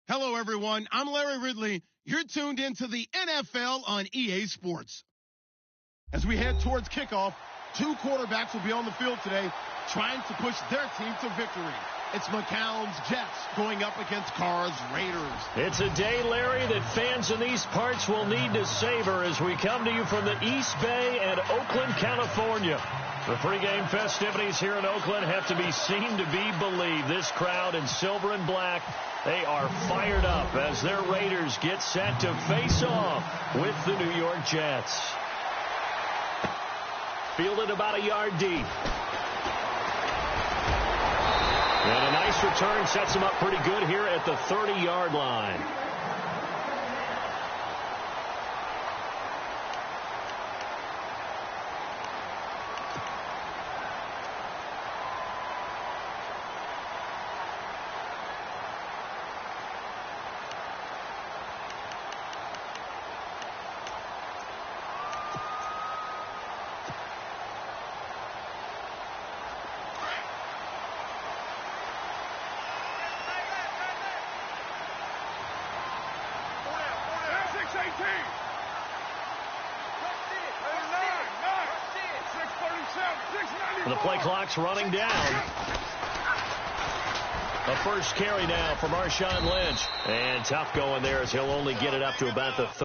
Hello, everyone. I'm Larry Ridley. You're tuned into the NFL on EA Sports. As we head towards kickoff, two quarterbacks will be on the field today trying to push their team to victory. It's McCown's Jets going up against Carr's Raiders. It's a day, Larry, that fans in these parts will need to savor as we come to you from the East Bay and Oakland, California. The pregame festivities here in Oakland have to be seen to be believed. This crowd in silver and black, they are fired up as their Raiders get set to face off with the New York Jets. Fielded about a yard deep. And a nice return sets him up pretty good here at the 30-yard line. The play clock's running down. A first carry now for Marshawn Lynch. And tough going there as he'll only get it up to about the 30.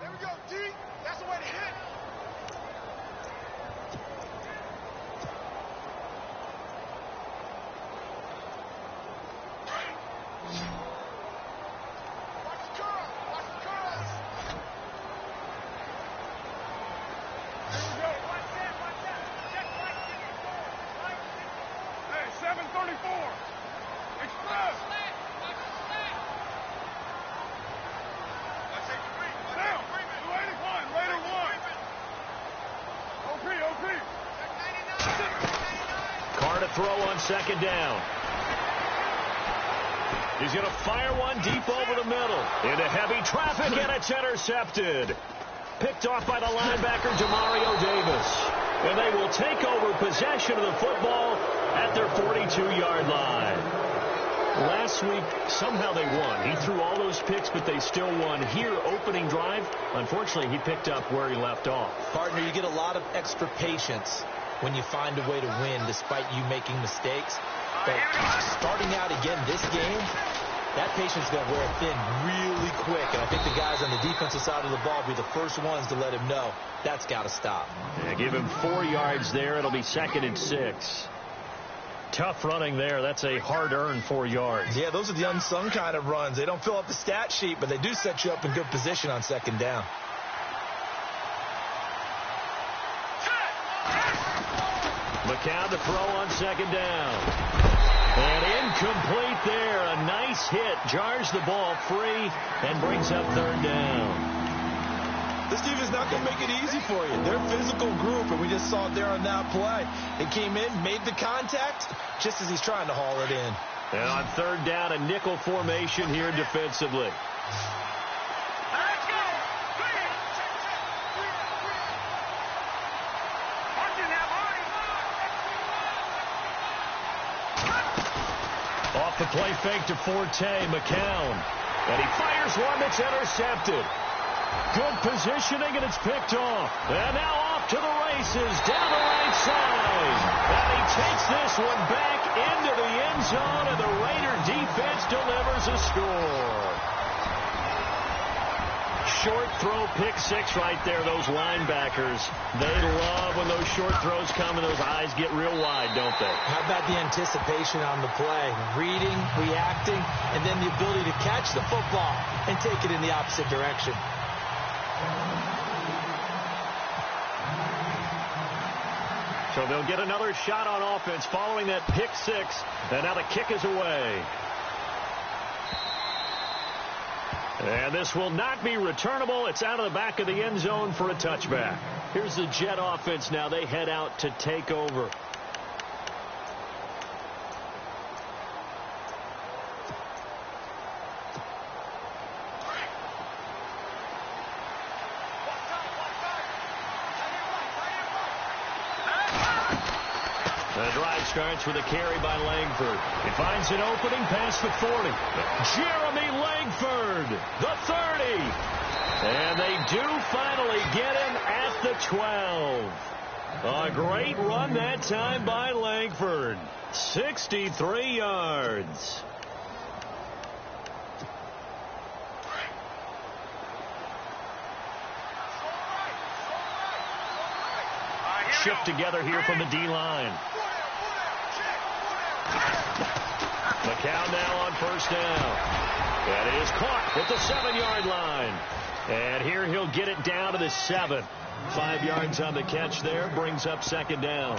There we go, D. That's the way to hit. Watch the curl. Watch the curls. There we go. Watch that. Watch that. Check right 54. Hey, 734. Express. Carr to throw on second down. He's going to fire one deep over the middle. Into heavy traffic, and it's intercepted. Picked off by the linebacker, Demario Davis. And they will take over possession of the football at their 42-yard line. Last week, somehow they won. He threw all those picks, but they still won. Here, opening drive, unfortunately, he picked up where he left off. Partner, you get a lot of extra patience when you find a way to win despite you making mistakes. But starting out again this game, that patience is going to wear thin really quick. And I think the guys on the defensive side of the ball will be the first ones to let him know that's got to stop. Yeah, give him 4 yards there. It'll be 2nd and 6. Tough running there. That's a hard-earned 4 yards. Yeah, those are the unsung kind of runs. They don't fill up the stat sheet, but they do set you up in good position on second down. McCown to throw on second down. And incomplete there. A nice hit. Jars the ball free and brings up 3rd down. This team is not going to make it easy for you. They're a physical group, and we just saw it there on that play. They came in, made the contact, just as he's trying to haul it in. And on 3rd down, a nickel formation here defensively. Off the play fake to Forte, McCown. And he fires one that's intercepted. Good positioning, and it's picked off. And now off to the races, down the right side. And he takes this one back into the end zone, and the Raider defense delivers a score. Short throw, pick six right there, those linebackers. They love when those short throws come and those eyes get real wide, don't they? How about the anticipation on the play? Reading, reacting, and then the ability to catch the football and take it in the opposite direction. So they'll get another shot on offense following that pick six, and now the kick is away. And this will not be returnable. It's out of the back of the end zone for a touchback. Here's the Jet offense now. They head out to take over. The drive starts with a carry by Langford. He finds an opening past the 40. Jeremy Langford, the 30. And they do finally get him at the 12. A great run that time by Langford. 63 yards. Shift together here from the D-line. McCown now on first down. That is caught at the 7-yard line. And here he'll get it down to the 7. 5 yards on the catch there. Brings up second down.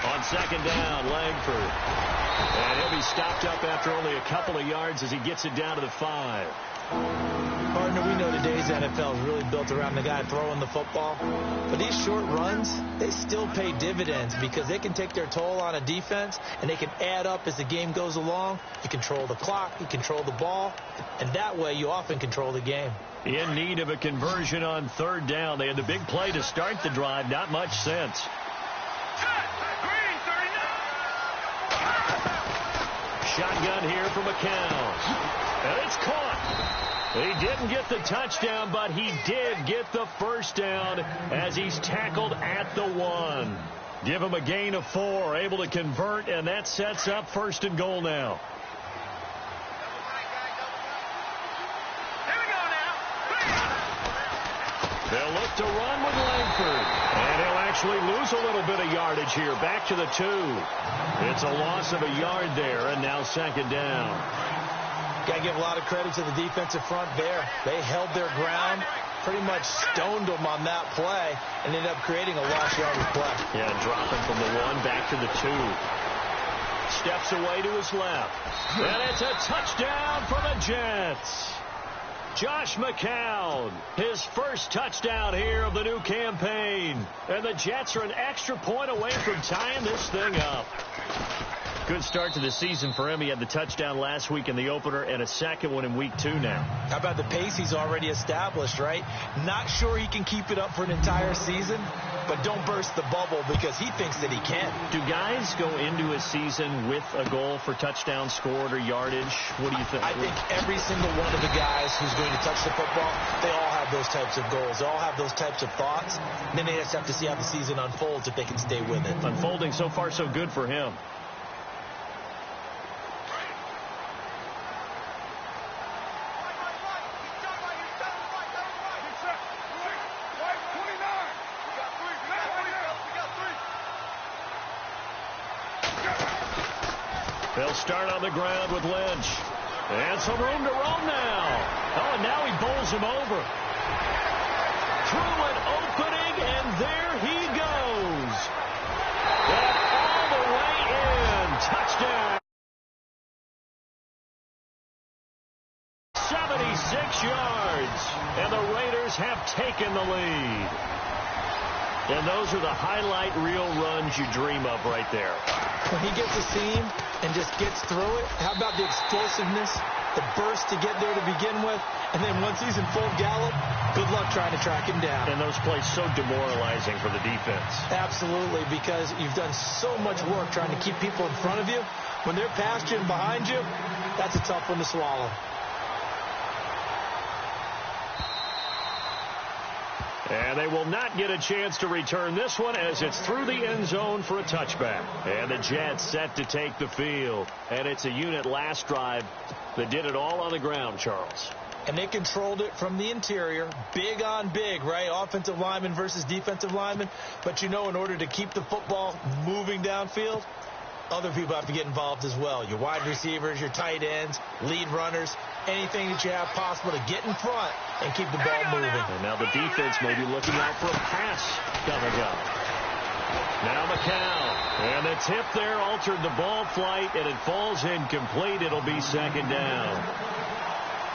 On second down, Langford. And he'll be stopped up after only a couple of yards as he gets it down to the 5. Partner, we know today's NFL is really built around the guy throwing the football. But these short runs, they still pay dividends because they can take their toll on a defense, and they can add up as the game goes along. You control the clock, you control the ball, and that way you often control the game. In need of a conversion on third down. They had the big play to start the drive. Not much sense. Shotgun here for McCown. And it's caught. He didn't get the touchdown, but he did get the first down as he's tackled at the 1. Give him a gain of 4, able to convert, and that sets up first and goal now. They'll look to run with Langford. And he'll actually lose a little bit of yardage here. Back to the 2. It's a loss of a yard there, and now second down. Got to give a lot of credit to the defensive front there. They held their ground, pretty much stoned them on that play, and ended up creating a lost yardage play. Yeah, dropping from the 1 back to the 2. Steps away to his left. And it's a touchdown for the Jets. Josh McCown, his first touchdown here of the new campaign. And the Jets are an extra point away from tying this thing up. Good start to the season for him. He had the touchdown last week in the opener and a second one in week 2 now. How about the pace he's already established, right? Not sure he can keep it up for an entire season, but don't burst the bubble because he thinks that he can. Do guys go into a season with a goal for touchdown scored or yardage? What do you think? I think every single one of the guys who's going to touch the football, they all have those types of goals. They all have those types of thoughts. And then they just have to see how the season unfolds if they can stay with it. Unfolding so far so good for him. They'll start on the ground with Lynch. And some room to roam now. Oh, and now he bowls him over. Through an opening, and there he goes. And all the way in. Touchdown. 76 yards. And the Raiders have taken the lead. And those are the highlight reel runs you dream of right there. When he gets a seam and just gets through it, how about the explosiveness the burst to get there to begin with, and then once he's in full gallop, good luck trying to track him down. And those plays so demoralizing for the defense. Absolutely, because you've done so much work trying to keep people in front of you. When they're past you and behind you, that's a tough one to swallow. And they will not get a chance to return this one as it's through the end zone for a touchback. And the Jets set to take the field. And it's a unit last drive that did it all on the ground, Charles. And they controlled it from the interior. Big on big, right? Offensive lineman versus defensive lineman. But you know, in order to keep the football moving downfield, other people have to get involved as well. Your wide receivers, your tight ends, lead runners, anything that you have possible to get in front and keep the ball moving. And now the defense may be looking out for a pass coming up. Now McCown. And the tip there altered the ball flight, and it falls incomplete. It'll be second down.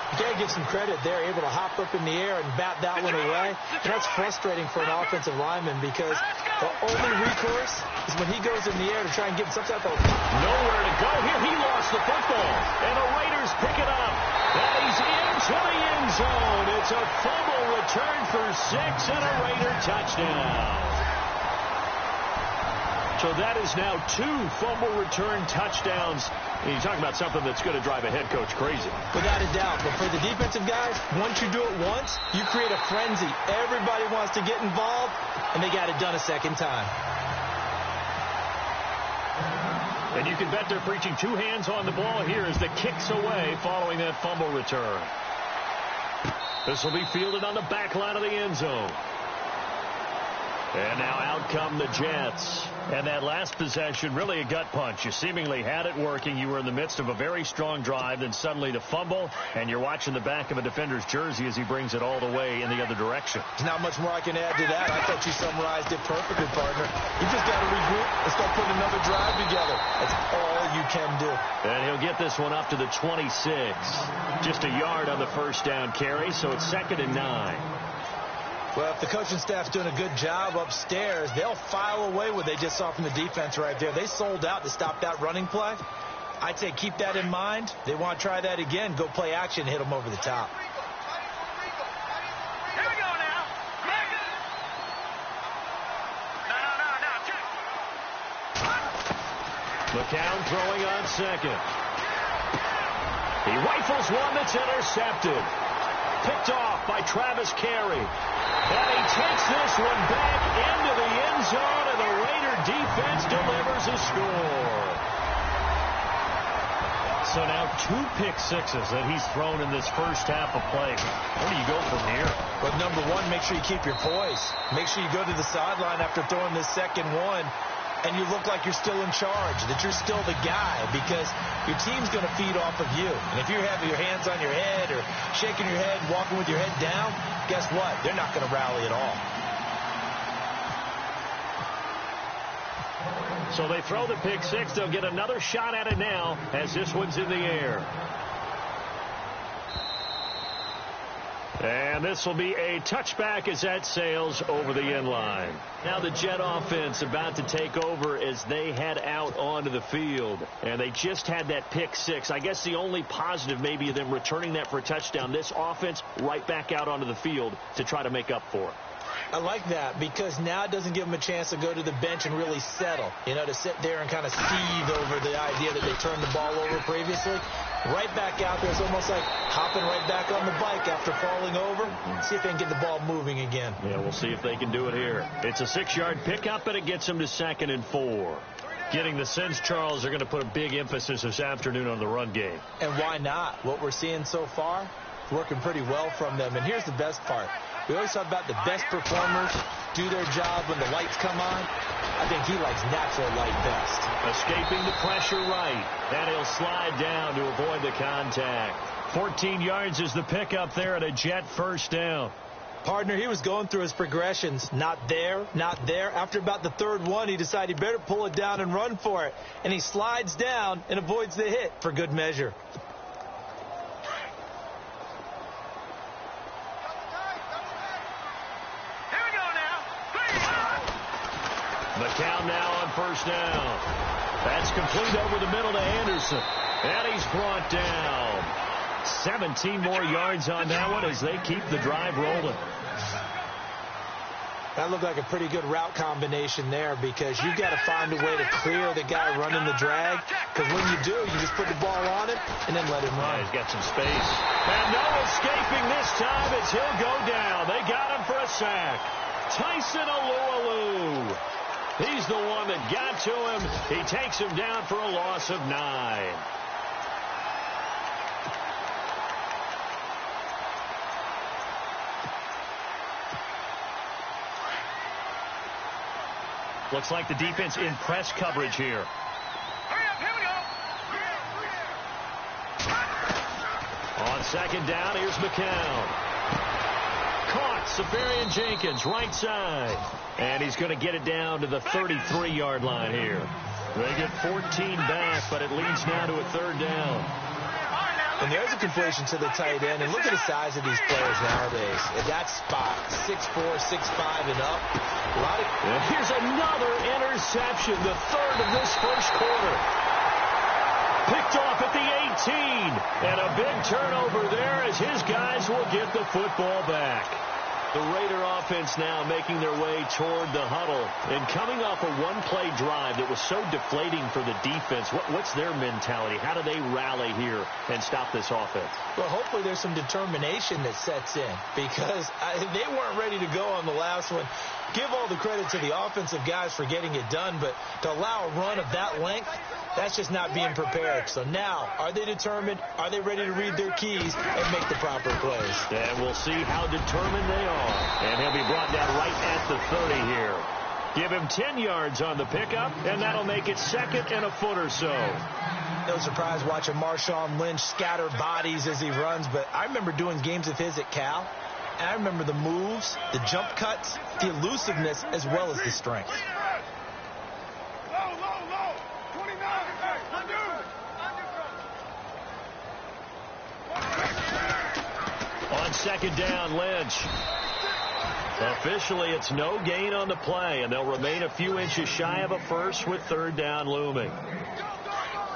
You got to give some credit. They're able to hop up in the air and bat that one away. And that's frustrating for an offensive lineman because the only recourse is when he goes in the air to try and get some type of... Nowhere to go here. He lost the football. And the Raiders pick it up. And he's into the end zone. It's a fumble return for 6 and a Raider touchdown. So that is now 2 fumble return touchdowns. And you're talking about something that's going to drive a head coach crazy. Without a doubt. But for the defensive guys, once you do it once, you create a frenzy. Everybody wants to get involved, and they got it done a second time. And you can bet they're preaching 2 hands on the ball here as the kick's away following that fumble return. This will be fielded on the back line of the end zone. And now out come the Jets. And that last possession, really a gut punch. You seemingly had it working. You were in the midst of a very strong drive, then suddenly the fumble, and you're watching the back of a defender's jersey as he brings it all the way in the other direction. There's not much more I can add to that. I thought you summarized it perfectly, partner. You just got to regroup and start putting another drive together. That's all you can do. And he'll get this one up to the 26. Just a yard on the first down carry, so it's 2nd and 9. Well, if the coaching staff's doing a good job upstairs, they'll file away what they just saw from the defense right there. They sold out to stop that running play. I'd say keep that in mind. They want to try that again. Go play action, hit them over the top. Here we go now. No. McCown throwing on second. He rifles one that's intercepted. Picked off by Travis Carey. And he takes this one back into the end zone, and the Raider defense delivers a score. So now 2 pick sixes that he's thrown in this first half of play. Where do you go from here? But number one, make sure you keep your poise. Make sure you go to the sideline after throwing this second one, and you look like you're still in charge, that you're still the guy, because your team's going to feed off of you. And if you're having your hands on your head or shaking your head, walking with your head down, guess what? They're not going to rally at all. So they throw the pick six. They'll get another shot at it now as this one's in the air. And this will be a touchback as that sails over the end line. Now the Jet offense about to take over as they head out onto the field. And they just had that pick six. I guess the only positive maybe of them returning that for a touchdown. This offense right back out onto the field to try to make up for it. I like that because now it doesn't give them a chance to go to the bench and really settle. You know, to sit there and kind of seethe over the idea that they turned the ball over previously. Right back out there. It's almost like hopping right back on the bike after falling over. See if they can get the ball moving again. Yeah, we'll see if they can do it here. It's a 6-yard pickup, and it gets them to 2nd and 4. Getting the sense, Charles, they're going to put a big emphasis this afternoon on the run game. And why not? What we're seeing so far, working pretty well from them. And here's the best part. We always talk about the best performers do their job when the lights come on. I think he likes natural light best. Escaping the pressure right. And he'll slide down to avoid the contact. 14 yards is the pickup there at a Jet first down. Partner, he was going through his progressions. Not there, not there. After about the third one, he decided he better pull it down and run for it. And he slides down and avoids the hit for good measure. McCown now on first down. That's complete over the middle to Anderson. And he's brought down. 17 more yards on that one as they keep the drive rolling. That looked like a pretty good route combination there because you've got to find a way to clear the guy running the drag, because when you do, you just put the ball on him and then let him run. He's got some space. And no escaping this time as he'll go down. They got him for a sack. Tyson Alualu. He's the one that got to him. He takes him down for a loss of 9. Looks like the defense in press coverage here. Hurry up, here we go. On second down, here's McCown. Caught, Safarian Jenkins, right side. And he's going to get it down to the 33-yard line here. They get 14 back, but it leads now to a third down. And there's a conflation to the tight end. And look at the size of these players nowadays. At that spot, 6'4", 6'5", and up. And here's another interception, the third of this first quarter. Picked off at the 18. And a big turnover there as his guys will get the football back. The Raider offense now making their way toward the huddle. And coming off a one-play drive that was so deflating for the defense, what's their mentality? How do they rally here and stop this offense? Well, hopefully there's some determination that sets in because they weren't ready to go on the last one. Give all the credit to the offensive guys for getting it done, but to allow a run of that length, that's just not being prepared. So now, are they determined? Are they ready to read their keys and make the proper plays? And we'll see how determined they are. And he'll be brought down right at the 30 here. Give him 10 yards on the pickup, and that'll make it second and a foot or so. No surprise watching Marshawn Lynch scatter bodies as he runs, but I remember doing games of his at Cal, and I remember the moves, the jump cuts, the elusiveness, as well as the strength. Low, 29. On second down, Lynch. Officially, it's no gain on the play, and they'll remain a few inches shy of a first with third down looming.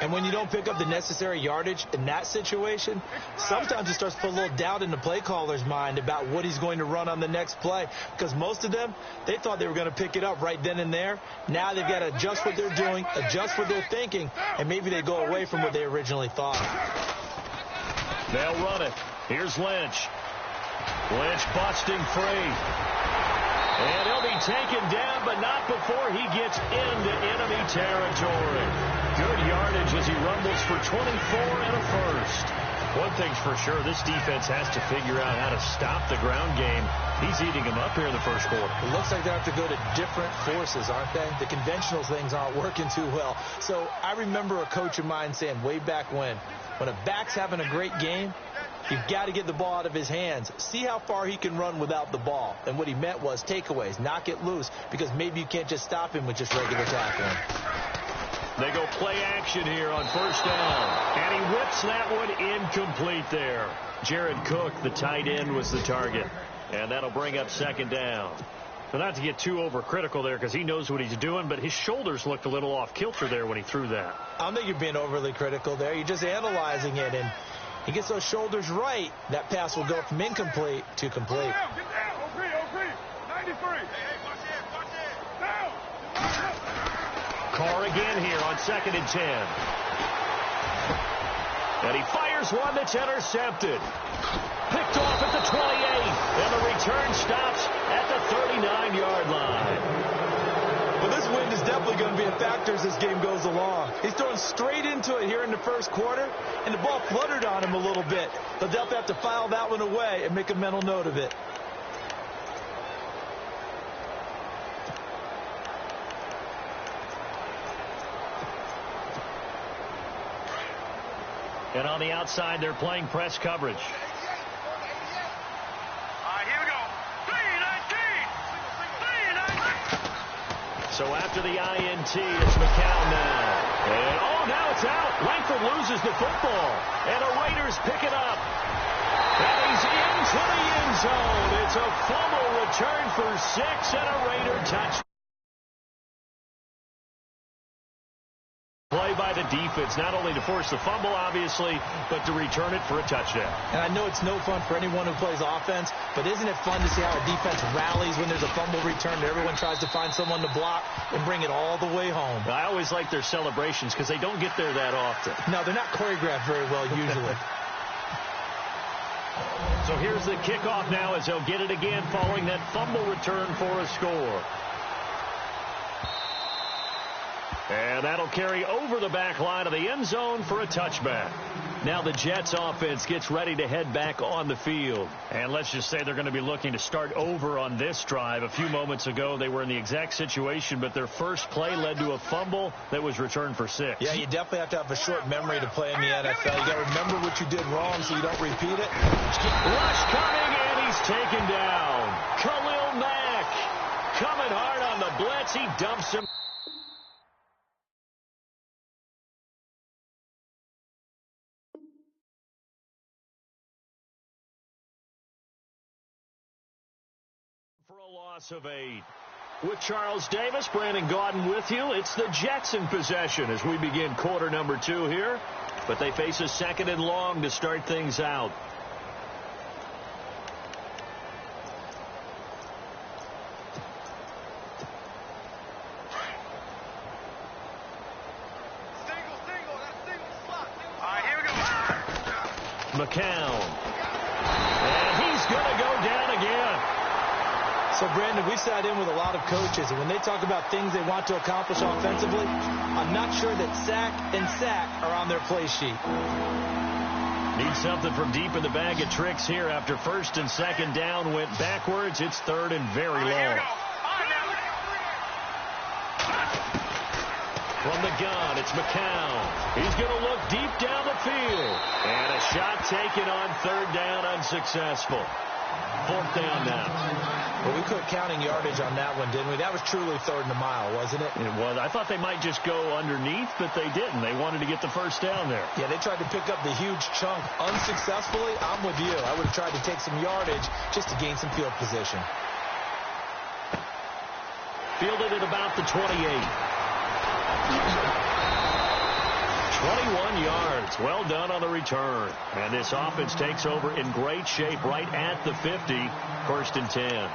And when you don't pick up the necessary yardage in that situation, sometimes it starts to put a little doubt in the play caller's mind about what he's going to run on the next play. Because most of them, they thought they were going to pick it up right then and there. Now they've got to adjust what they're doing, adjust what they're thinking, and maybe they go away from what they originally thought. They'll run it. Here's Lynch. Lynch busting free. And he'll be taken down, but not before he gets into enemy territory. Good yardage as he rumbles for 24 and a first. One thing's for sure, this defense has to figure out how to stop the ground game. He's eating them up here in the first quarter. It looks like they have to go to different forces, aren't they? The conventional things aren't working too well. So I remember a coach of mine saying way back when a back's having a great game, you've got to get the ball out of his hands. See how far he can run without the ball. And what he meant was takeaways, knock it loose, because maybe you can't just stop him with just regular tackling. They go play action here on first down. And he whips that one incomplete there. Jared Cook, the tight end, was the target. And that'll bring up second down. But not to get too overcritical there because he knows what he's doing, but his shoulders looked a little off kilter there when he threw that. I don't think you're being overly critical there. You're just analyzing it, and he gets those shoulders right. That pass will go from incomplete to complete. Get down. 93. Down. Carr again here on second and 10. And he fires one that's intercepted. Picked off at the 28. And the return stops at the 39-yard line. Well, this wind is definitely going to be a factor as this game goes along. He's throwing straight into it here in the first quarter, and the ball fluttered on him a little bit. They'll definitely have to file that one away and make a mental note of it. And on the outside, they're playing press coverage. All right, here we go. 3-19. So after the INT, it's McCown now. And, now it's out. Langford loses the football. And the Raiders pick it up. And he's into the end zone. It's a fumble return for 6 and a Raider touchdown. Play play by the defense, not only to force the fumble, obviously, but to return it for a touchdown. And I know it's no fun for anyone who plays offense, but isn't it fun to see how a defense rallies when there's a fumble return and everyone tries to find someone to block and bring it all the way home? I always like their celebrations because they don't get there that often. No, they're not choreographed very well usually. So here's the kickoff now as they'll get it again following that fumble return for a score. And that'll carry over the back line of the end zone for a touchback. Now the Jets offense gets ready to head back on the field. And let's just say they're going to be looking to start over on this drive. A few moments ago, they were in the exact situation, but their first play led to a fumble that was returned for 6. Yeah, you definitely have to have a short memory to play in the NFL. You got to remember what you did wrong so you don't repeat it. Rush coming, and he's taken down. Khalil Mack coming hard on the blitz. He dumps him. For a loss of 8. With Charles Davis, Brandon Gaudin with you. It's the Jets in possession as we begin quarter number 2 here. But they face a 2nd and long to start things out. McCown. And he's going to go down again. So, Brandon, we've sat in with a lot of coaches, and when they talk about things they want to accomplish offensively, I'm not sure that sack and sack are on their play sheet. Need something from deep in the bag of tricks here after 1st and 2nd down went backwards. It's 3rd and very long. From the gun, it's McCown. He's going to look deep down the field. And a shot taken on 3rd down, unsuccessful. 4th down now. Well, we quit counting yardage on that one, didn't we? That was truly 3rd and a mile, wasn't it? It was. I thought they might just go underneath, but they didn't. They wanted to get the 1st down there. Yeah, they tried to pick up the huge chunk unsuccessfully. I'm with you. I would have tried to take some yardage just to gain some field position. Fielded at about the 28. 21 yards. Well done on the return. And this offense takes over in great shape right at the 50. 1st and 10.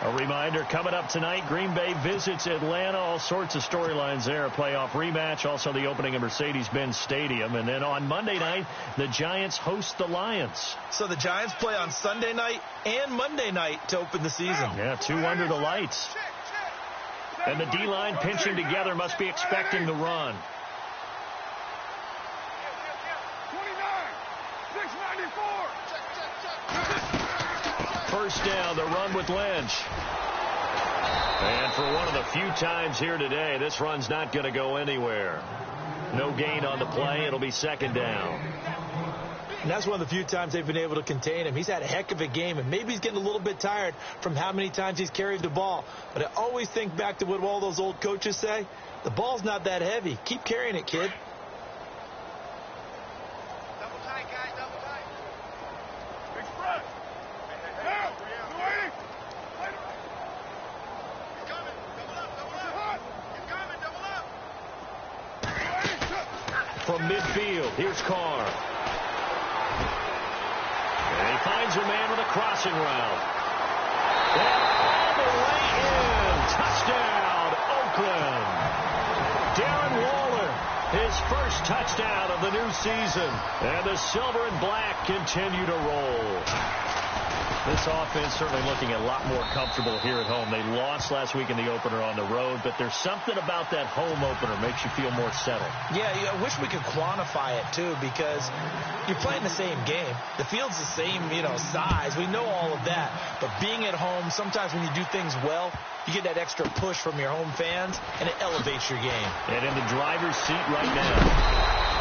A reminder, coming up tonight, Green Bay visits Atlanta. All sorts of storylines there. A playoff rematch. Also the opening of Mercedes-Benz Stadium. And then on Monday night, the Giants host the Lions. So the Giants play on Sunday night and Monday night to open the season. Yeah, 2 under the lights. And the D-line pinching together, must be expecting the run. 1st down, the run with Lynch. And for one of the few times here today, this run's not going to go anywhere. No gain on the play. It'll be 2nd down. And that's one of the few times they've been able to contain him. He's had a heck of a game, and maybe he's getting a little bit tired from how many times he's carried the ball. But I always think back to what all those old coaches say. The ball's not that heavy. Keep carrying it, kid. Double tight, guys, double tight. Big spread. Now, 280. He's coming. Double up, double up. He's coming, double up. From midfield, here's Carr. And he finds her man with a crossing route. And all the way in. Touchdown, Oakland. Darren Waller, his first touchdown of the new season. And the silver and black continue to roll. This offense certainly looking a lot more comfortable here at home. They lost last week in the opener on the road, but there's something about that home opener makes you feel more settled. Yeah, I wish we could quantify it, too, because you're playing the same game. The field's the same, size. We know all of that. But being at home, sometimes when you do things well, you get that extra push from your home fans, and it elevates your game. And in the driver's seat right now.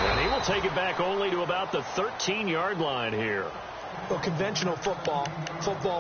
And he will take it back only to about the 13-yard line here. Well, conventional football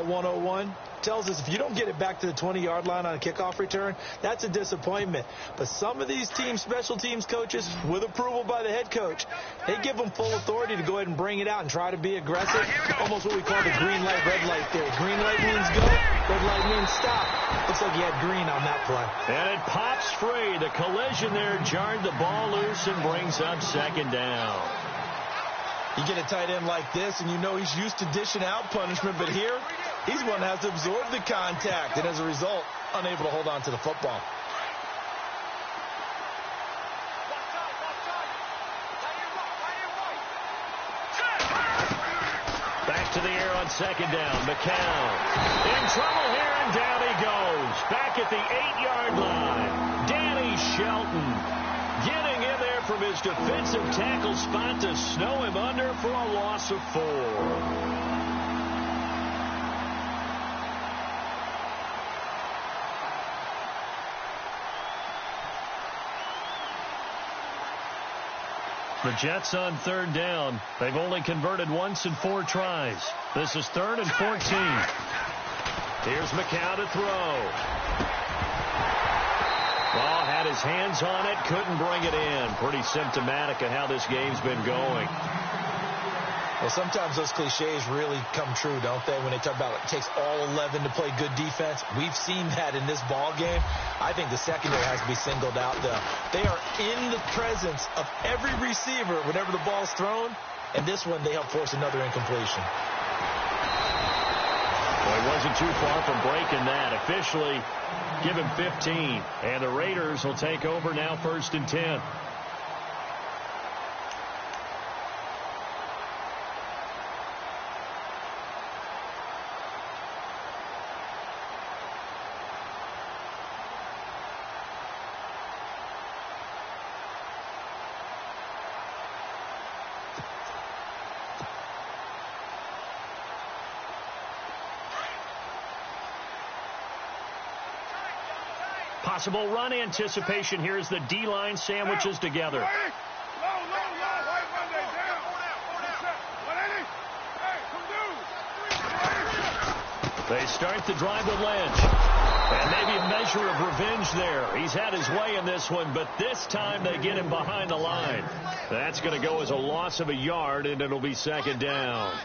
101, tells us if you don't get it back to the 20-yard line on a kickoff return, that's a disappointment. But some of these special teams coaches, with approval by the head coach, they give them full authority to go ahead and bring it out and try to be aggressive. Almost what we call the green light, red light theory. Green light means go, red light means stop. Looks like you had green on that play. And it pops free. The collision there jarred the ball loose and brings up second down. You get a tight end like this, and you know he's used to dishing out punishment, but here, he's one that has to absorb the contact, and as a result, unable to hold on to the football. Back to the air on second down. McCown in trouble here, and down he goes. Back at the 8-yard line. Danny Shelton getting in there from his defensive tackle spot to snow him under for a loss of 4. The Jets on third down. They've only converted once in 4 tries. This is 3rd and 14. Here's McCown to throw. Ball had his hands on it, couldn't bring it in. Pretty symptomatic of how this game's been going. Well, sometimes those cliches really come true, don't they? When they talk about it takes all 11 to play good defense. We've seen that in this ball game. I think the secondary has to be singled out, though. They are in the presence of every receiver whenever the ball's thrown. And this one, they help force another incompletion. Well, he wasn't too far from breaking that. Officially, give him 15. And the Raiders will take over now, 1st and 10. Possible run anticipation here as the D-line sandwiches together. They start the drive with Lynch. And maybe a measure of revenge there. He's had his way in this one, but this time they get him behind the line. That's going to go as a loss of a yard, and it'll be second down.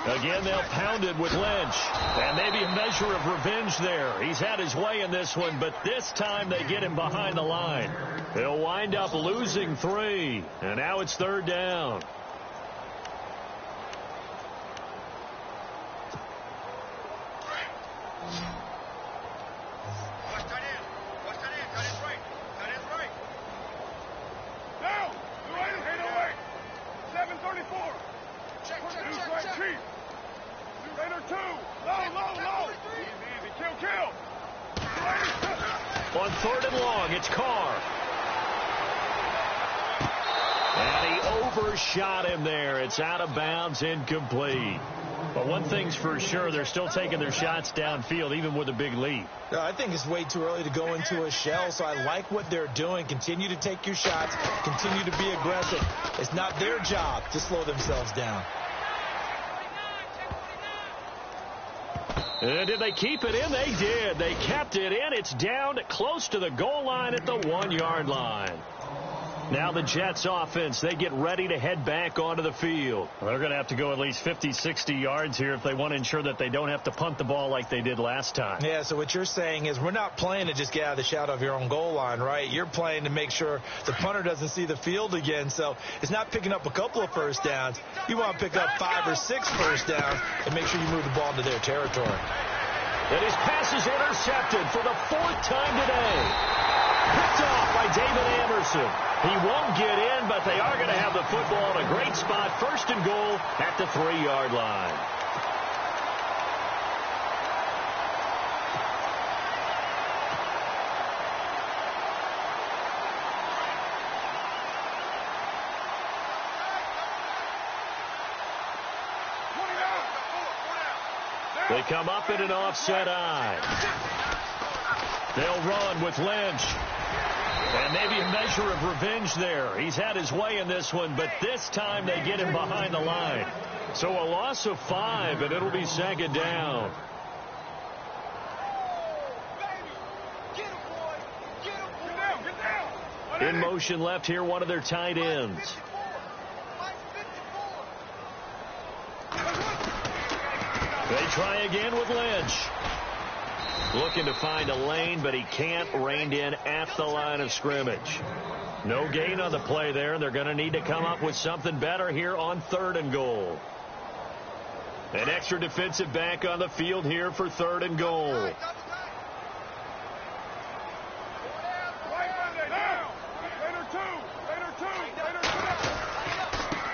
Again, they'll pound it with Lynch. And maybe a measure of revenge there. He's had his way in this one, but this time they get him behind the line. They'll wind up losing 3. And now it's 3rd down. On 3rd and long, it's Carr. And he overshot him there. It's out of bounds, incomplete. But one thing's for sure, they're still taking their shots downfield, even with a big lead. I think it's way too early to go into a shell, so I like what they're doing. Continue to take your shots. Continue to be aggressive. It's not their job to slow themselves down. Did they keep it in? They did. They kept it in. It's down close to the goal line at the 1-yard line. Now the Jets offense, they get ready to head back onto the field. Well, they're going to have to go at least 50, 60 yards here if they want to ensure that they don't have to punt the ball like they did last time. Yeah, so what you're saying is we're not playing to just get out of the shadow of your own goal line, right? You're playing to make sure the punter doesn't see the field again. So it's not picking up a couple of first downs. You want to pick up 5 or 6 first downs and make sure you move the ball into their territory. And his pass is intercepted for the 4th time today. Picked off by David Anderson. aggressive. He won't get in, but they are going to have the football in a great spot. 1st and goal at the 3-yard line. They come up in an offset eye. They'll run with Lynch. And maybe a measure of revenge there. He's had his way in this one, but this time they get him behind the line. So a loss of 5, and it'll be 2nd down. In motion left here, one of their tight ends. They try again with Lynch. Looking to find a lane, but he can't. Reined in at the line of scrimmage. No gain on the play there, and they're going to need to come up with something better here on 3rd and goal. An extra defensive back on the field here for 3rd and goal.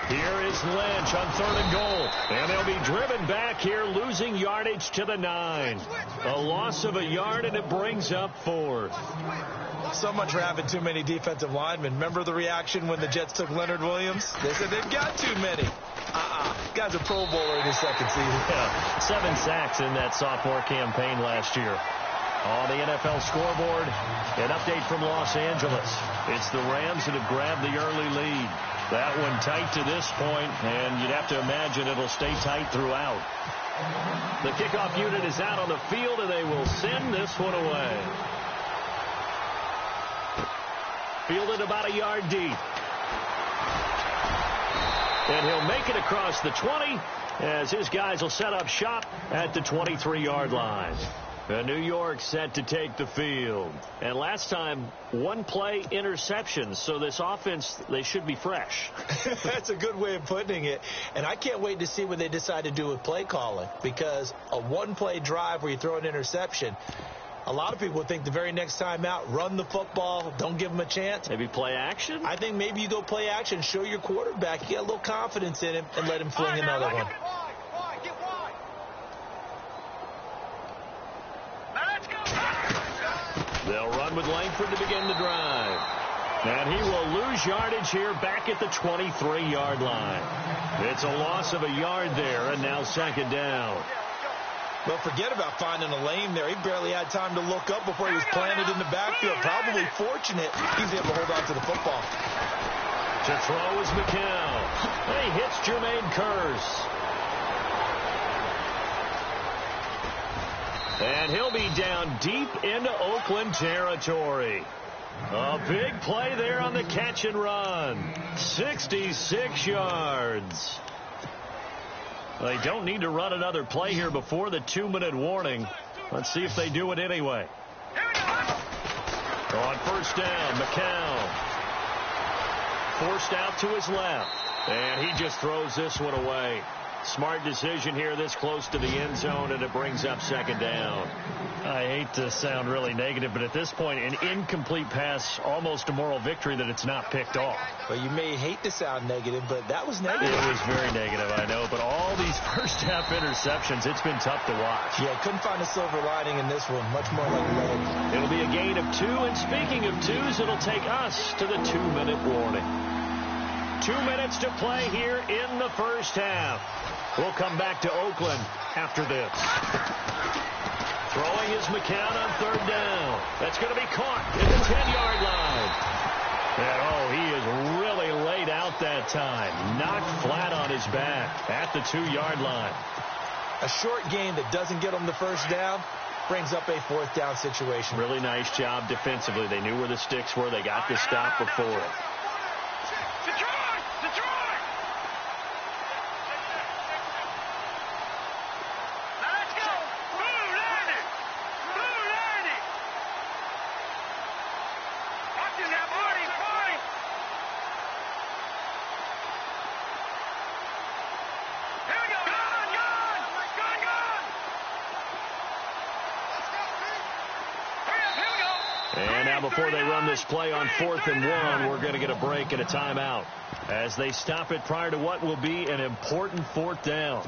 Here is Lynch on 3rd and goal. And they'll be driven back here, losing yardage to the 9. A loss of a yard, and it brings up 4th. So much for having too many defensive linemen. Remember the reaction when the Jets took Leonard Williams? They said they've got too many. Guy's a Pro Bowler in his 2nd season. Yeah, 7 sacks in that sophomore campaign last year. On the NFL scoreboard, an update from Los Angeles. It's the Rams that have grabbed the early lead. That one tight to this point, and you'd have to imagine it'll stay tight throughout. The kickoff unit is out on the field, and they will send this one away. Fielded about a yard deep. And he'll make it across the 20 as his guys will set up shop at the 23-yard line. New York set to take the field. And last time, 1-play interceptions. So this offense, they should be fresh. That's a good way of putting it. And I can't wait to see what they decide to do with play calling. Because a 1-play drive where you throw an interception, a lot of people think the very next time out, run the football, don't give them a chance. Maybe play action? I think maybe you go play action, show your quarterback, you got a little confidence in him, and let him fling another one. They'll run with Langford to begin the drive. And he will lose yardage here back at the 23-yard line. It's a loss of a yard there, and now 2nd down. Well, forget about finding a lane there. He barely had time to look up before he was planted in the backfield. Probably fortunate he was able to hold on to the football. To throw is McCown. He hits Jermaine Kearse. And he'll be down deep into Oakland territory. A big play there on the catch and run. 66 yards. They don't need to run another play here before the 2-minute warning. Let's see if they do it anyway. On 1st down, McCown. Forced out to his left. And he just throws this one away. Smart decision here this close to the end zone, and it brings up 2nd down. I hate to sound really negative, but at this point, an incomplete pass, almost a moral victory that it's not picked off. Well, you may hate to sound negative, but that was negative. It was very negative, I know, but all these first-half interceptions, it's been tough to watch. Yeah, couldn't find a silver lining in this one. Much more like lead. It'll be a gain of 2, and speaking of 2s, it'll take us to the 2-minute warning. 2 minutes to play here in the first half. We'll come back to Oakland after this. Throwing is McCown on 3rd down. That's going to be caught at the 10-yard line. And, he is really laid out that time. Knocked flat on his back at the 2-yard line. A short gain that doesn't get him the 1st down brings up a 4th down situation. Really nice job defensively. They knew where the sticks were. They got the stop before it. Now, before they run this play on 4th and 1, we're going to get a break and a timeout as they stop it prior to what will be an important 4th down.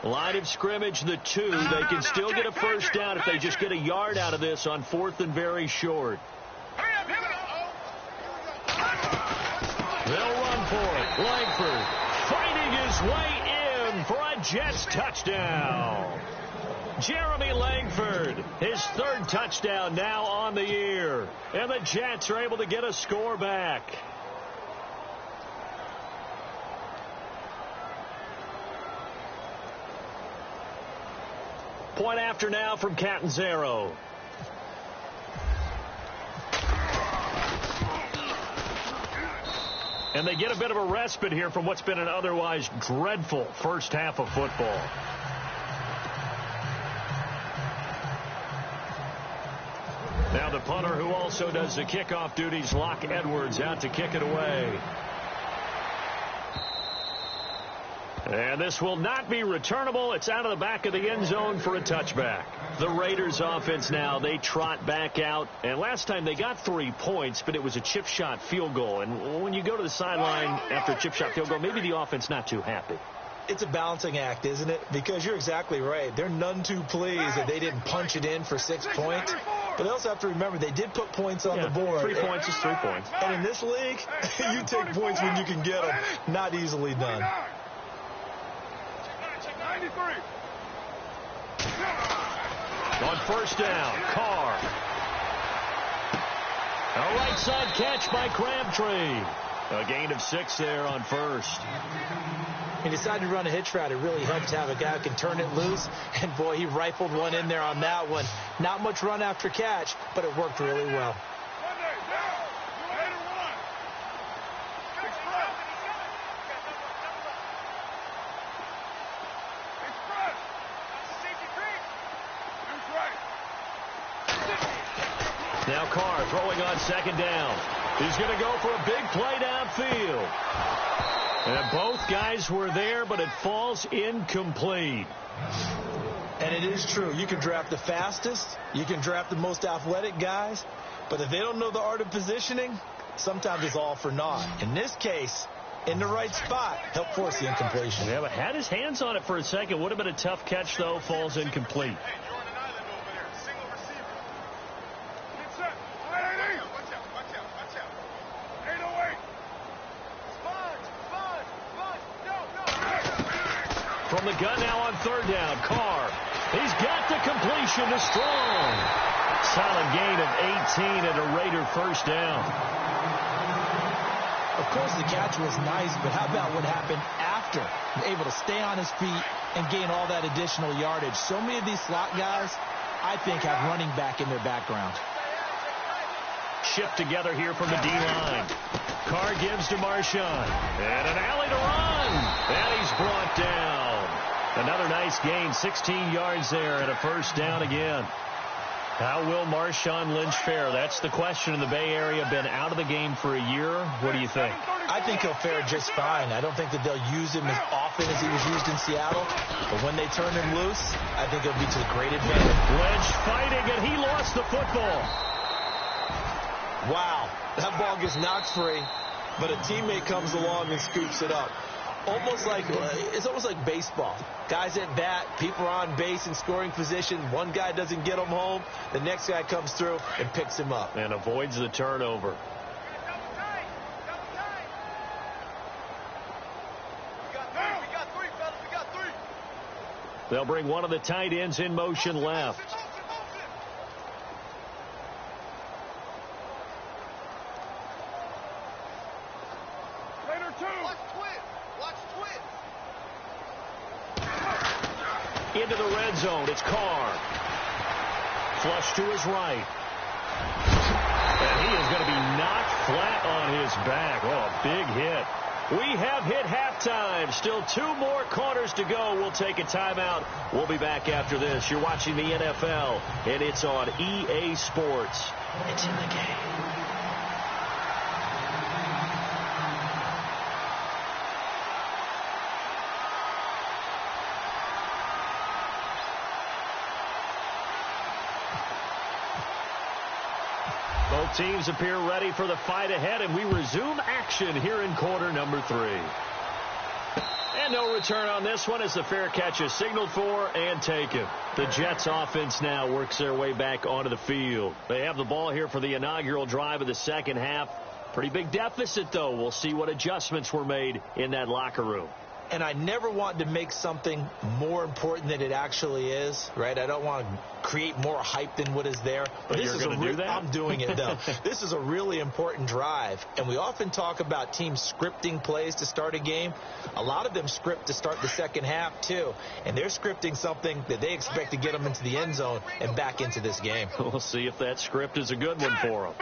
Line of scrimmage, the 2. They can still get a first down if they just get a yard out of this on 4th and very short. They'll run for it. Langford fighting his way in for a Jets touchdown. Jeremy Langford, his 3rd touchdown now on the year. And the Jets are able to get a score back. Point after now from Catanzaro. And they get a bit of a respite here from what's been an otherwise dreadful first half of football. Now the punter, who also does the kickoff duties, Locke Edwards, out to kick it away. And this will not be returnable. It's out of the back of the end zone for a touchback. The Raiders offense now, they trot back out. And last time they got 3 points, but it was a chip shot field goal. And when you go to the sideline after a chip shot field goal, maybe the offense not too happy. It's a balancing act, isn't it? Because you're exactly right. They're none too pleased that they didn't punch it in for 6 points. But they also have to remember they did put points on the board. 3 points is 3 points. And in this league, you take points when you can get them. Not easily done. On first down, Carr. A right side catch by Crabtree. A gain of 6 there on first. He decided to run a hitch route. It really helps to have a guy who can turn it loose. And, boy, he rifled one in there on that one. Not much run after catch, but it worked really well. Now Carr throwing on second down. He's going to go for a big play downfield. And both guys were there, but it falls incomplete. And it is true. You can draft the fastest. You can draft the most athletic guys. But if they don't know the art of positioning, sometimes it's all for naught. In this case, in the right spot, helped force the incompletion. Yeah, but had his hands on it for a second. Would have been a tough catch, though. Falls incomplete. From the gun now on third down, Carr. He's got the completion to Strong. Solid gain of 18 and a Raider first down. Of course, the catch was nice, but how about what happened after? Able to stay on his feet and gain all that additional yardage. So many of these slot guys, I think, have running back in their background. Shift together here from the D-line. Carr gives to Marshawn. And an alley to run. And he's brought down. Another nice gain, 16 yards there and a first down again. How will Marshawn Lynch fare? That's the question in the Bay Area. Been out of the game for a year. What do you think? I think he'll fare just fine. I don't think that they'll use him as often as he was used in Seattle. But when they turn him loose, I think it'll be to the great advantage. Lynch fighting, and he lost the football. Wow, that ball gets knocked free, but a teammate comes along and scoops it up. It's almost like baseball. Guys at bat, people are on base in scoring position. One guy doesn't get him home. The next guy comes through and picks him up. And avoids the turnover. We got three, fellas. We got three. They'll bring one of the tight ends in motion left. Into the red zone. It's Carr. Flush to his right. And he is going to be knocked flat on his back. Oh, a big hit. We have hit halftime. Still 2 more quarters to go. We'll take a timeout. We'll be back after this. You're watching the NFL, and it's on EA Sports. It's in the game. Both teams appear ready for the fight ahead, and we resume action here in quarter number 3. And no return on this one as the fair catch is signaled for and taken. The Jets offense now works their way back onto the field. They have the ball here for the inaugural drive of the second half. Pretty big deficit, though. We'll see what adjustments were made in that locker room. And I never want to make something more important than it actually is, right? I don't want to create more hype than what is there. But this you're going to do that? I'm doing it, though. This is a really important drive. And we often talk about teams scripting plays to start a game. A lot of them script to start the second half, too. And they're scripting something that they expect to get them into the end zone and back into this game. We'll see if that script is a good one for them.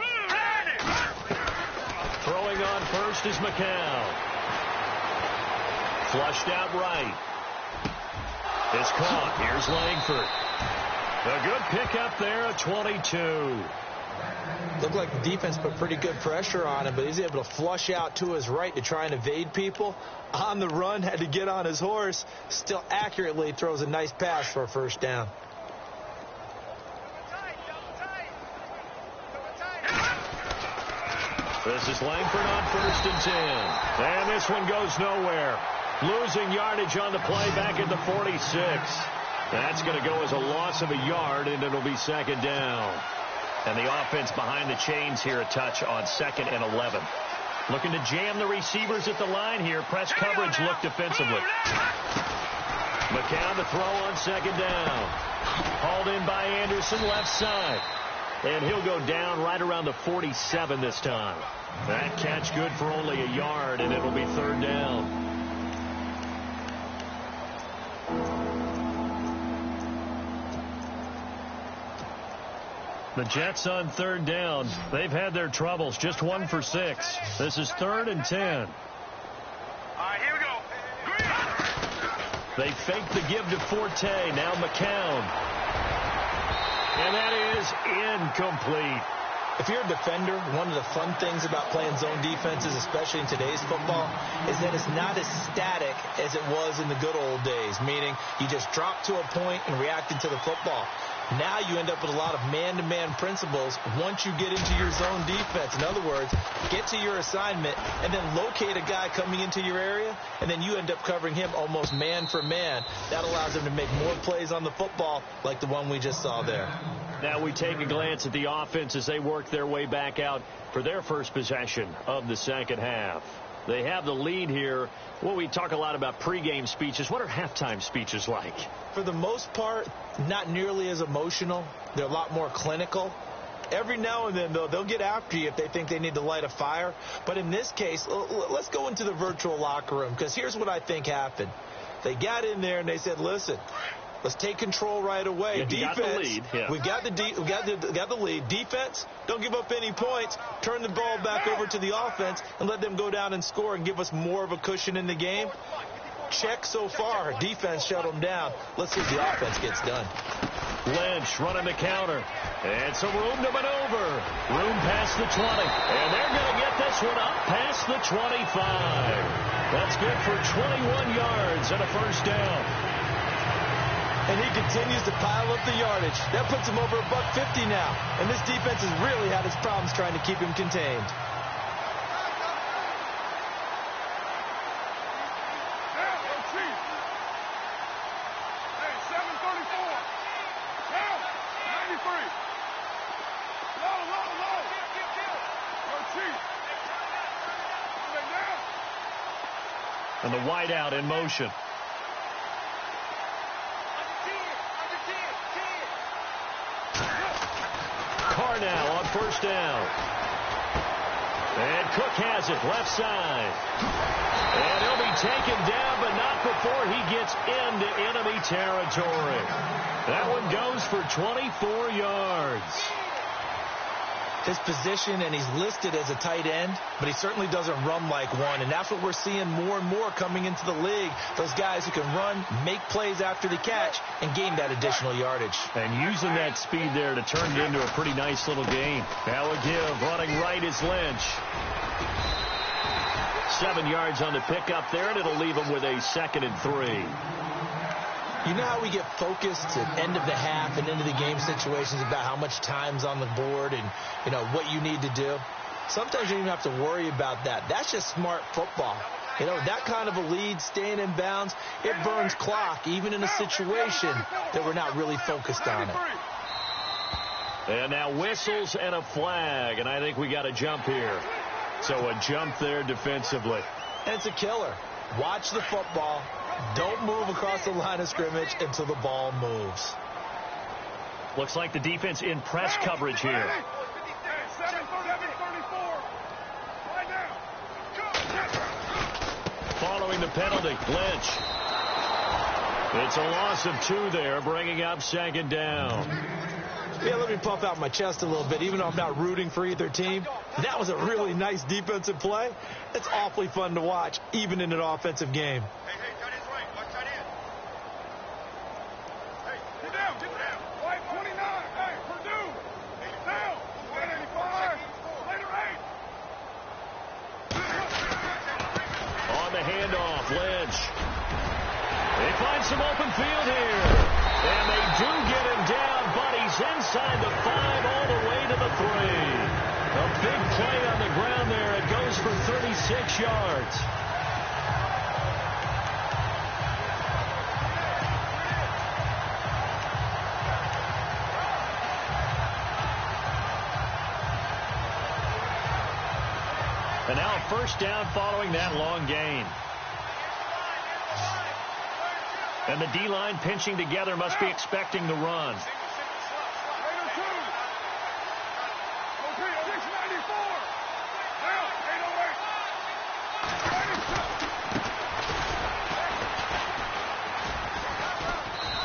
Throwing on first is McCown. Flushed out right. It's caught. Here's Langford. A good pickup there at 22. Looked like the defense put pretty good pressure on him, but he's able to flush out to his right to try and evade people. On the run, had to get on his horse. Still accurately throws a nice pass for a first down. This is Langford on 1st and 10. And this one goes nowhere. Losing yardage on the play back at the 46. That's going to go as a loss of a yard, and it'll be second down. And the offense behind the chains here a touch on 2nd and 11. Looking to jam the receivers at the line here. Press coverage look defensively. McCown to throw on 2nd down. Hauled in by Anderson, left side. And he'll go down right around the 47 this time. That catch good for only a yard, and it'll be 3rd down. The Jets on 3rd down. They've had their troubles. Just 1 for 6. This is 3rd and 10. All right, here we go. They fake the give to Forte. Now McCown. And that is incomplete. If you're a defender, one of the fun things about playing zone defenses, especially in today's football, is that it's not as static as it was in the good old days, meaning you just drop to a point and react into the football. Now you end up with a lot of man-to-man principles once you get into your zone defense. In other words, get to your assignment and then locate a guy coming into your area, and then you end up covering him almost man for man. That allows him to make more plays on the football like the one we just saw there. Now we take a glance at the offense as they work their way back out for their first possession of the second half. They have the lead here. Well, we talk a lot about pregame speeches. What are halftime speeches like? For the most part, not nearly as emotional. They're a lot more clinical. Every now and then, though, they'll get after you if they think they need to light a fire. But in this case, let's go into the virtual locker room, because here's what I think happened. They got in there and they said, listen, let's take control right away. Yeah, defense, got the lead. Yeah. we got the lead. Defense, don't give up any points. Turn the ball back over to the offense and let them go down and score and give us more of a cushion in the game. Check so far. Defense shut them down. Let's see if the offense gets done. Lynch running the counter. And some room to maneuver. Room past the 20. And they're going to get this one up past the 25. That's good for 21 yards and a first down. And he continues to pile up the yardage. That puts him over $150 now. And this defense has really had its problems trying to keep him contained. And the wideout in motion. Carr now on first down. And Cook has it left side. And he'll be taken down, but not before he gets into enemy territory. That one goes for 24 yards. His position, and he's listed as a tight end, but he certainly doesn't run like one, and that's what we're seeing more and more coming into the league. Those guys who can run, make plays after the catch, and gain that additional yardage. And using that speed there to turn it into a pretty nice little game. Now a give, running right is Lynch. 7 yards on the pickup there, and it'll leave him with a 2nd and 3. You know how we get focused at end of the half and into the game situations about how much time's on the board and, what you need to do? Sometimes you don't even have to worry about that. That's just smart football. That kind of a lead, staying in bounds, it burns clock, even in a situation that we're not really focused on it. And now whistles and a flag, and I think we got a jump here. So a jump there defensively. And it's a killer. Watch the football. Don't move across the line of scrimmage until the ball moves. Looks like the defense in press coverage here. Following the penalty, Lynch. It's a loss of 2 there, bringing up 2nd down. Yeah, let me puff out my chest a little bit, even though I'm not rooting for either team. That was a really nice defensive play. It's awfully fun to watch, even in an offensive game. Hey, tight end's right. Watch tight end. Hey, get down. 529. Hey, Purdue. Down. 185. Later 8. On the handoff, Lynch. They find some open field here. And they do get him down, but he's inside the 5 all the way to the 3. A big play on the ground there. It goes for 36 yards. And now a 1st down following that long gain. And the D-line pinching together must be expecting the run.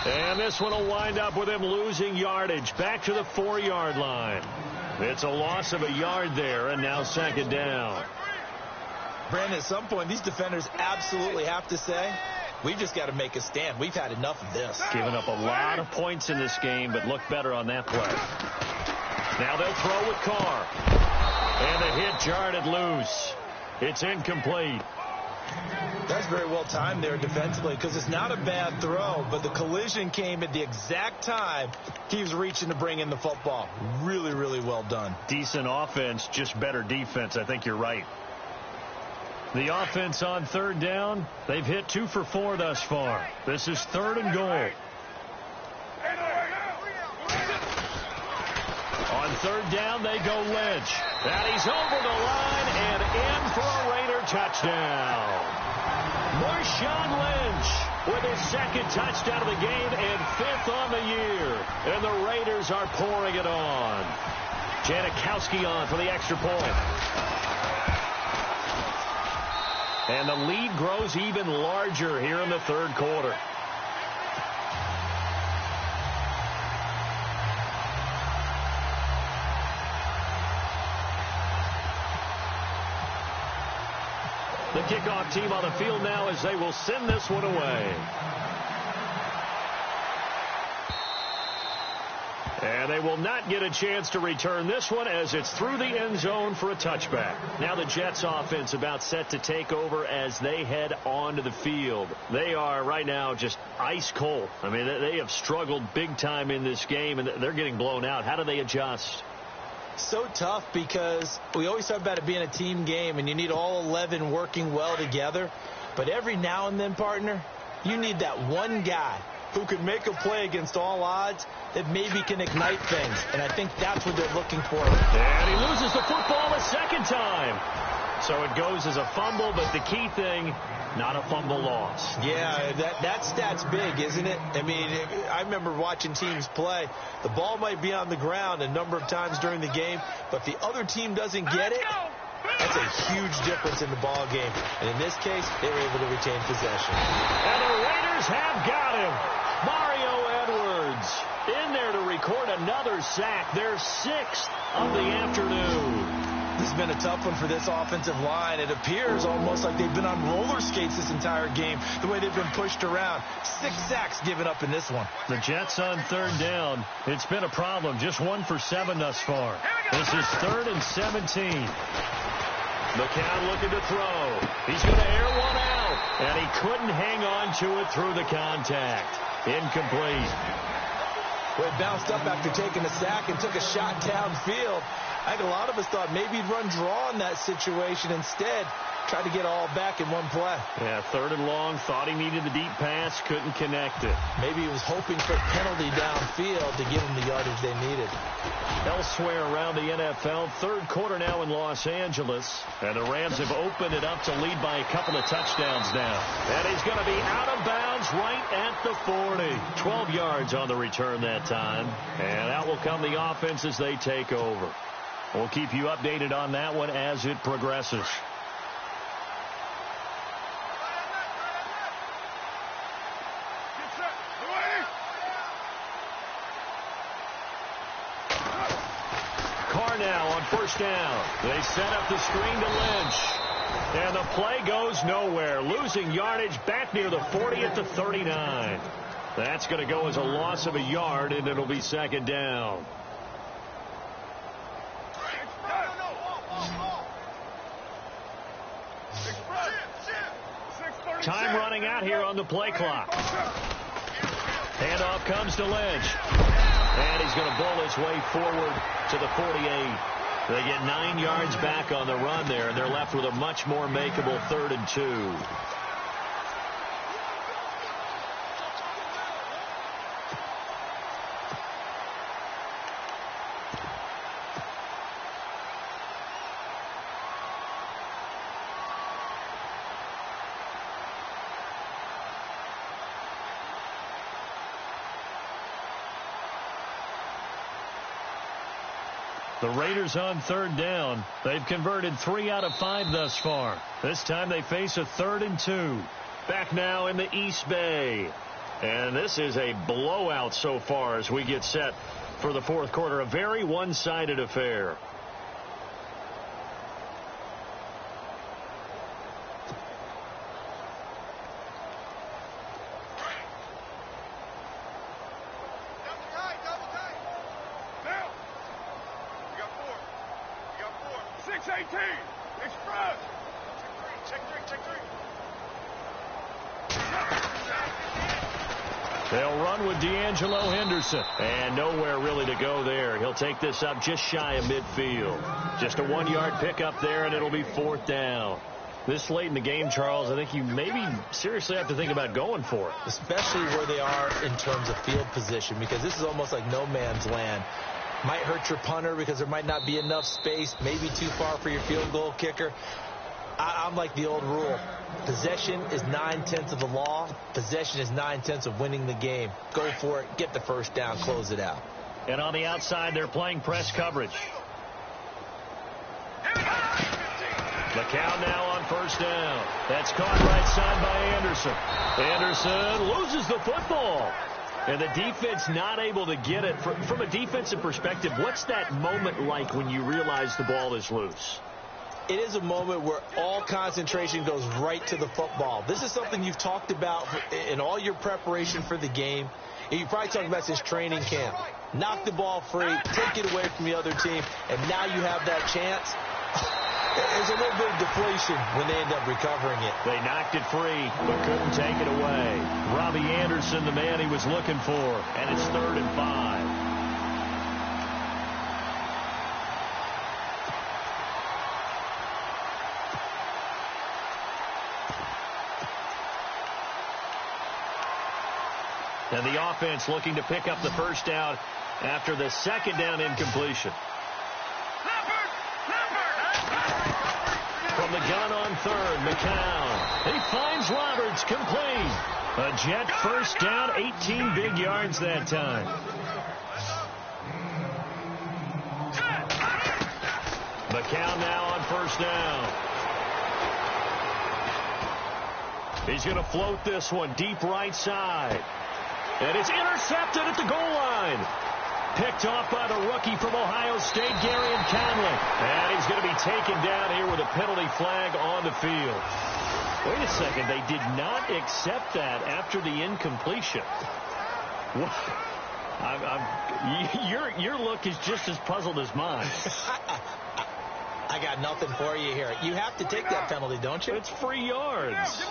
And this one will wind up with him losing yardage back to the 4-yard line. It's a loss of a yard there, and now 2nd down. Brandon, at some point, these defenders absolutely have to say, we've just got to make a stand. We've had enough of this. Giving up a lot of points in this game, but look better on that play. Now they'll throw with Carr. And the hit jarred it loose. It's incomplete. That's very well timed there defensively because it's not a bad throw, but the collision came at the exact time he was reaching to bring in the football. Really, really well done. Decent offense, just better defense. I think you're right. The offense on 3rd down, they've hit 2 for 4 thus far. This is 3rd and goal. On 3rd down, they go Lynch. And he's over the line and in for a Raider touchdown. Marshawn Lynch with his 2nd touchdown of the game and 5th on the year. And the Raiders are pouring it on. Janikowski on for the extra point. And the lead grows even larger here in the 3rd quarter. The kickoff team on the field now as they will send this one away. And they will not get a chance to return this one as it's through the end zone for a touchback. Now the Jets offense about set to take over as they head onto the field. They are right now just ice cold. I mean, they have struggled big time in this game, and they're getting blown out. How do they adjust? So tough because we always talk about it being a team game, and you need all 11 working well together. But every now and then, partner, you need that one guy who can make a play against all odds that maybe can ignite things. And I think that's what they're looking for. And he loses the football a 2nd time. So it goes as a fumble, but the key thing, not a fumble loss. Yeah, that stat's big, isn't it? I mean, I remember watching teams play. The ball might be on the ground a number of times during the game, but if the other team doesn't get it, that's a huge difference in the ball game. And in this case, they were able to retain possession. And the Raiders have got him. Mario Edwards in there to record another sack. Their 6th of the afternoon. This has been a tough one for this offensive line. It appears almost like they've been on roller skates this entire game, the way they've been pushed around. 6 sacks given up in this one. The Jets on 3rd down. It's been a problem. Just 1 for 7 thus far. This is 3rd and 17. McCown looking to throw. He's going to air one out. And he couldn't hang on to it through the contact. Incomplete. Well, he bounced up after taking a sack and took a shot downfield. I think a lot of us thought maybe he'd run draw in that situation. Instead, tried to get all back in one play. Yeah, 3rd and long. Thought he needed the deep pass. Couldn't connect it. Maybe he was hoping for a penalty downfield to give him the yardage they needed. Elsewhere around the NFL, 3rd quarter now in Los Angeles. And the Rams have opened it up to lead by a couple of touchdowns now. And he's going to be out of bounds right at the 40. 12 yards on the return that time. And out will come the offense as they take over. We'll keep you updated on that one as it progresses. Carr now on 1st down. They set up the screen to Lynch. And the play goes nowhere. Losing yardage back near the 40 at the 39. That's going to go as a loss of a yard, and it'll be 2nd down. Time running out here on the play clock. Handoff comes to Lynch. And he's going to bowl his way forward to the 48. They get 9 yards back on the run there, and they're left with a much more makeable 3rd and 2. The Raiders on 3rd down. They've converted 3 out of 5 thus far. This time they face a 3rd and 2. Back now in the East Bay. And this is a blowout so far as we get set for the 4th quarter. A very one-sided affair. They'll run with Henderson. And nowhere really to go there. He'll take this up just shy of midfield. Just a 1-yard pickup there, and it'll be 4th down. This late in the game, Charles, I think you maybe seriously have to think about going for it. Especially where they are in terms of field position, because this is almost like no man's land. Might hurt your punter because there might not be enough space, maybe too far for your field goal kicker. I'm like the old rule. Possession is 9/10 of the law. Possession is 9/10 of winning the game. Go for it. Get the 1st down. Close it out. And on the outside, they're playing press coverage. McCown now on 1st down. That's caught right side by Anderson. Anderson loses the football. And the defense not able to get it. From a defensive perspective, what's that moment like when you realize the ball is loose? It is a moment where all concentration goes right to the football. This is something you've talked about in all your preparation for the game. And you probably talked about this training camp. Knock the ball free, take it away from the other team, and now you have that chance. There's a little bit of deflation when they end up recovering it. They knocked it free, but couldn't take it away. Robbie Anderson, the man he was looking for, and it's 3rd and 5. And the offense looking to pick up the 1st down after the 2nd down incompletion. From the gun on 3rd, McCown. He finds Roberts, complete. A Jet 1st down, 18 big yards that time. McCown now on 1st down. He's going to float this one deep right side. And it's intercepted at the goal line. Picked off by the rookie from Ohio State, Garyon Conley. And he's going to be taken down here with a penalty flag on the field. Wait a second. They did not accept that after the incompletion. Your look is just as puzzled as mine. I got nothing for you here. You have to take that penalty, don't you? It's free yards.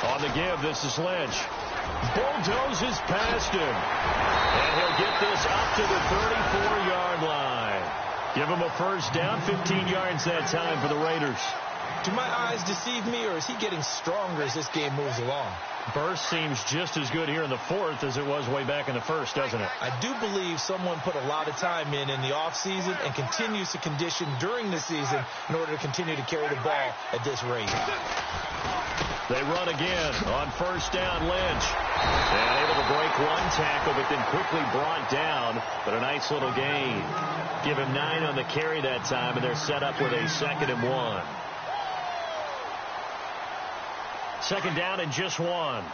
On the give, this is Lynch. Bulldozes past him. And he'll get this up to the 34-yard line. Give him a first down, 15 yards that time for the Raiders. Do my eyes deceive me, or is he getting stronger as this game moves along? Burst seems just as good here in the fourth as it was way back in the first, doesn't it? I do believe someone put a lot of time in the offseason and continues to condition during the season in order to continue to carry the ball at this rate. They run again on first down, Lynch. And able to break one tackle, but then quickly brought down. But a nice little gain. Give him 9 on the carry that time, and they're set up with a 2nd and 1. Second down and just 1.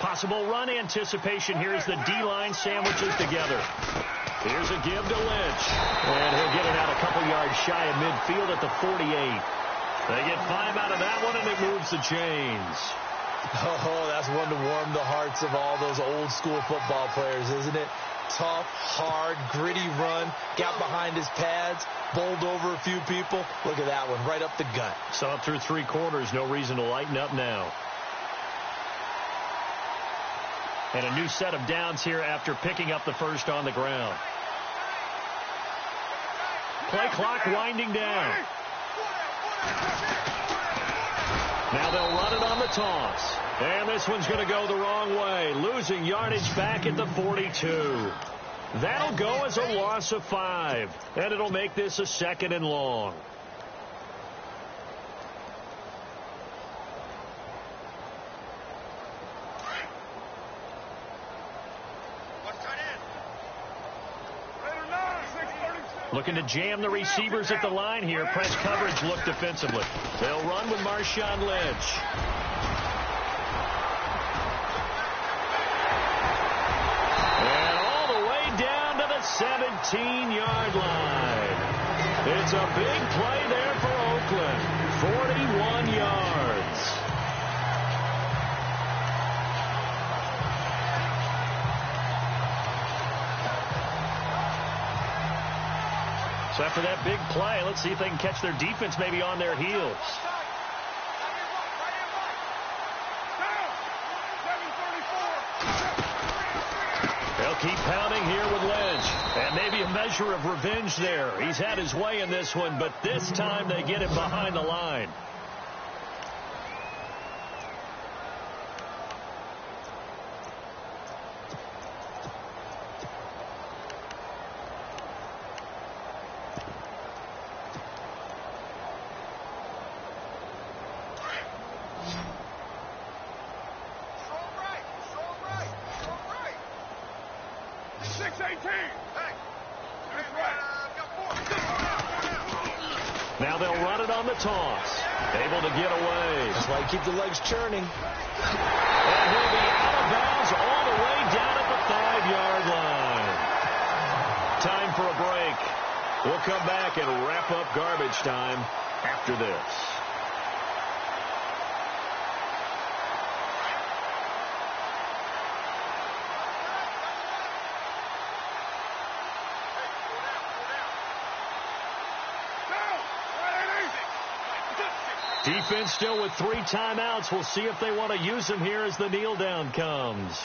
Possible run anticipation here as the D-line sandwiches together. Here's a give to Lynch. And he'll get it out a couple yards shy of midfield at the 48. They get 5 out of that one, and it moves the chains. Oh, that's one to warm the hearts of all those old school football players, isn't it? Tough, hard, gritty run. Got behind his pads, bowled over a few people. Look at that one, right up the gut. Saw it through 3 quarters. No reason to lighten up now. And a new set of downs here after picking up the first on the ground. Play clock winding down. Now they'll run it on the toss. And this one's going to go the wrong way. Losing yardage back at the 42. That'll go as a loss of 5. And it'll make this a 2nd and long. Looking to jam the receivers at the line here. Press coverage look defensively. They'll run with Marshawn Lynch. And all the way down to the 17-yard line. It's a big play there for Oakland. 41 yards. So after that big play, let's see if they can catch their defense maybe on their heels. They'll keep pounding here with Lynch. And maybe a measure of revenge there. He's had his way in this one, but this time they get him behind the line. Now they'll run it on the toss. Able to get away. That's why you keep the legs churning. And he'll be out of bounds all the way down at the 5-yard line. Time for a break. We'll come back and wrap up garbage time after this. Defense still with 3 timeouts. We'll see if they want to use them here as the kneel down comes.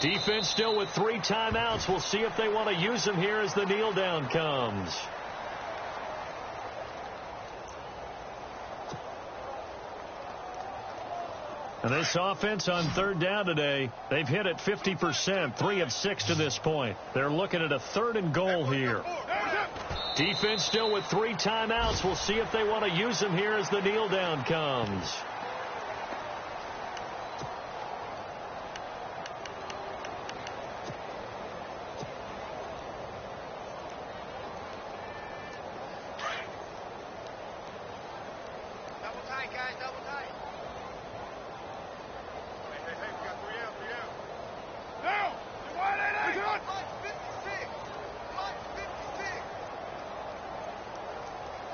Defense still with 3 timeouts. We'll see if they want to use them here as the kneel down comes. And this offense on 3rd down today, they've hit it 50%, 3 of 6 to this point. They're looking at a 3rd and goal here. Defense still with 3 timeouts. We'll see if they want to use them here as the kneel down comes.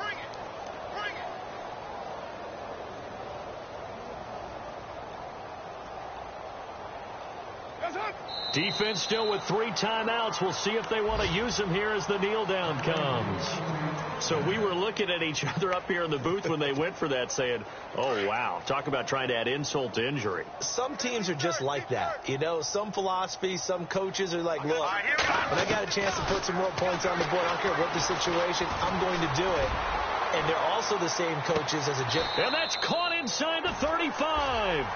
Bring it. Defense still with 3 timeouts. We'll see if they want to use them here as the kneel down comes. So we were looking at each other up here in the booth when they went for that saying, oh, wow, talk about trying to add insult to injury. Some teams are just like that. You know, some philosophies, some coaches are like, look, when I got a chance to put some more points on the board, I don't care what the situation, I'm going to do it. And they're also the same coaches as a gym. And that's caught inside the 35.